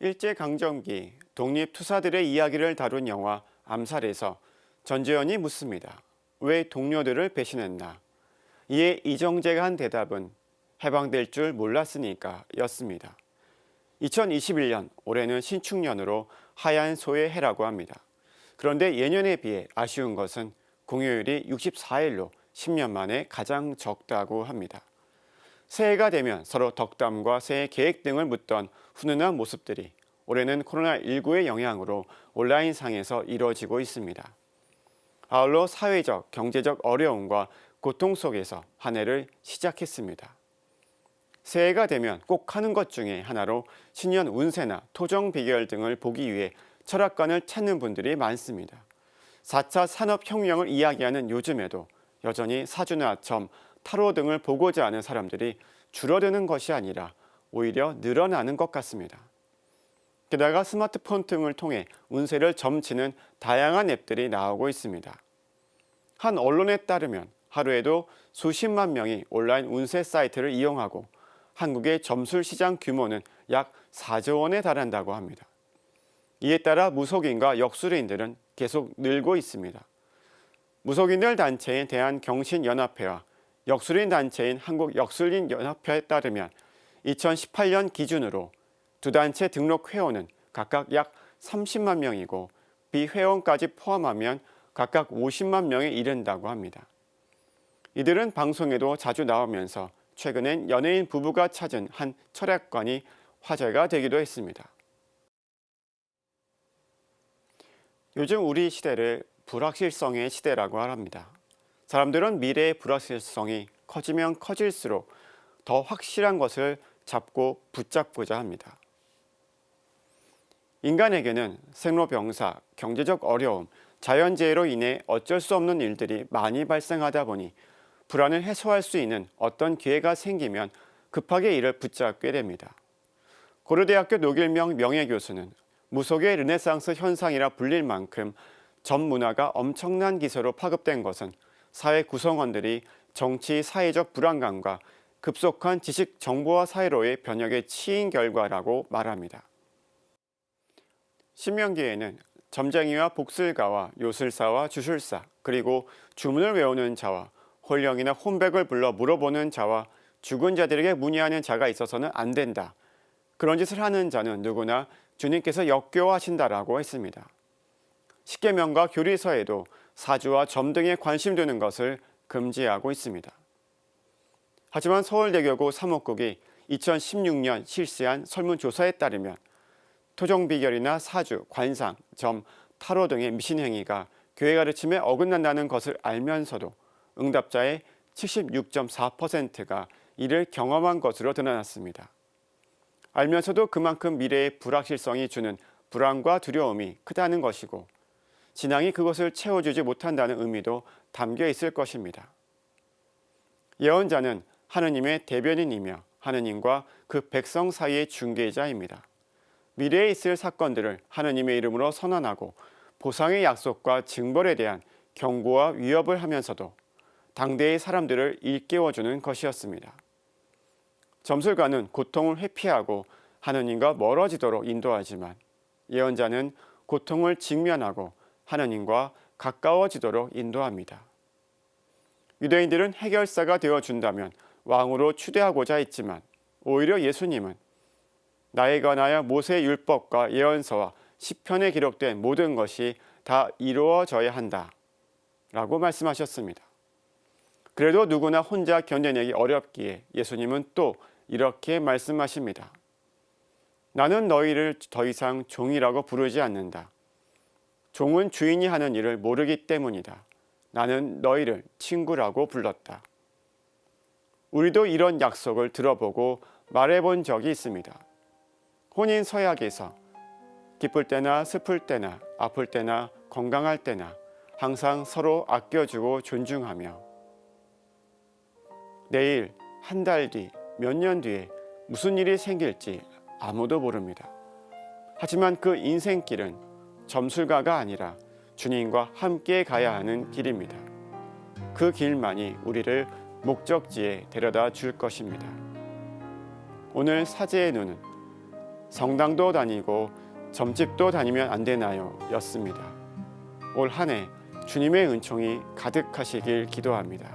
일제강점기 독립투사들의 이야기를 다룬 영화 암살에서 전재현이 묻습니다. 왜 동료들을 배신했나? 이에 이정재가 한 대답은 해방될 줄 몰랐으니까 였습니다. 2021년 올해는 신축년으로 하얀 소의 해라고 합니다. 그런데 예년에 비해 아쉬운 것은 공휴일이 64일로 10년 만에 가장 적다고 합니다. 새해가 되면 서로 덕담과 새해 계획 등을 묻던 훈훈한 모습들이 올해는 코로나19의 영향으로 온라인상에서 이뤄지고 있습니다. 아울러 사회적, 경제적 어려움과 고통 속에서 한 해를 시작했습니다. 새해가 되면 꼭 하는 것 중에 하나로 신년 운세나 토정 비결 등을 보기 위해 철학관을 찾는 분들이 많습니다. 4차 산업혁명을 이야기하는 요즘에도 여전히 사주나 점, 타로 등을 보고자 하는 사람들이 줄어드는 것이 아니라 오히려 늘어나는 것 같습니다. 게다가 스마트폰 등을 통해 운세를 점치는 다양한 앱들이 나오고 있습니다. 한 언론에 따르면 하루에도 수십만 명이 온라인 운세 사이트를 이용하고 한국의 점술 시장 규모는 약 4조 원에 달한다고 합니다. 이에 따라 무속인과 역술인들은 계속 늘고 있습니다. 무속인들 단체인 대한경신연합회와 역술인 단체인 한국역술인연합회에 따르면 2018년 기준으로 두 단체 등록 회원은 각각 약 30만 명이고 비회원까지 포함하면 각각 50만 명에 이른다고 합니다. 이들은 방송에도 자주 나오면서 최근엔 연예인 부부가 찾은 한 철학관이 화제가 되기도 했습니다. 요즘 우리 시대를 불확실성의 시대라고 합니다. 사람들은 미래의 불확실성이 커지면 커질수록 더 확실한 것을 잡고 붙잡고자 합니다. 인간에게는 생로병사, 경제적 어려움, 자연재해로 인해 어쩔 수 없는 일들이 많이 발생하다 보니 불안을 해소할 수 있는 어떤 기회가 생기면 급하게 이를 붙잡게 됩니다. 고려대학교 노길명 명예교수는 무속의 르네상스 현상이라 불릴 만큼 전 문화가 엄청난 기세로 파급된 것은 사회 구성원들이 정치, 사회적 불안감과 급속한 지식 정보화 사회로의 변혁에 치인 결과라고 말합니다. 신명기에는 점쟁이와 복술가와 요술사와 주술사, 그리고 주문을 외우는 자와 홀령이나 혼백을 불러 물어보는 자와 죽은 자들에게 문의하는 자가 있어서는 안 된다. 그런 짓을 하는 자는 누구나 주님께서 역겨워하신다라고 했습니다. 십계명과 교리서에도 사주와 점 등에 관심 두는 것을 금지하고 있습니다. 하지만 서울대교구 사목국이 2016년 실시한 설문조사에 따르면 토종비결이나 사주, 관상, 점, 타로 등의 미신행위가 교회 가르침에 어긋난다는 것을 알면서도 응답자의 76.4%가 이를 경험한 것으로 드러났습니다. 알면서도 그만큼 미래의 불확실성이 주는 불안과 두려움이 크다는 것이고 신앙이 그것을 채워주지 못한다는 의미도 담겨 있을 것입니다. 예언자는 하느님의 대변인이며 하느님과 그 백성 사이의 중개자입니다. 미래에 있을 사건들을 하느님의 이름으로 선언하고 보상의 약속과 징벌에 대한 경고와 위협을 하면서도 당대의 사람들을 일깨워주는 것이었습니다. 점술가는 고통을 회피하고 하느님과 멀어지도록 인도하지만 예언자는 고통을 직면하고 하느님과 가까워지도록 인도합니다. 유대인들은 해결사가 되어준다면 왕으로 추대하고자 했지만 오히려 예수님은 나에 관하여 모세의 율법과 예언서와 시편에 기록된 모든 것이 다 이루어져야 한다 라고 말씀하셨습니다. 그래도 누구나 혼자 견뎌내기 어렵기에 예수님은 또 이렇게 말씀하십니다. 나는 너희를 더 이상 종이라고 부르지 않는다. 종은 주인이 하는 일을 모르기 때문이다. 나는 너희를 친구라고 불렀다. 우리도 이런 약속을 들어보고 말해본 적이 있습니다. 혼인 서약에서 기쁠 때나 슬플 때나 아플 때나 건강할 때나 항상 서로 아껴주고 존중하며 내일, 한 달 뒤, 몇 년 뒤에 무슨 일이 생길지 아무도 모릅니다. 하지만 그 인생길은 점술가가 아니라 주님과 함께 가야 하는 길입니다. 그 길만이 우리를 목적지에 데려다 줄 것입니다. 오늘 사제의 눈은 성당도 다니고 점집도 다니면 안 되나요? 였습니다. 올 한 해 주님의 은총이 가득하시길 기도합니다.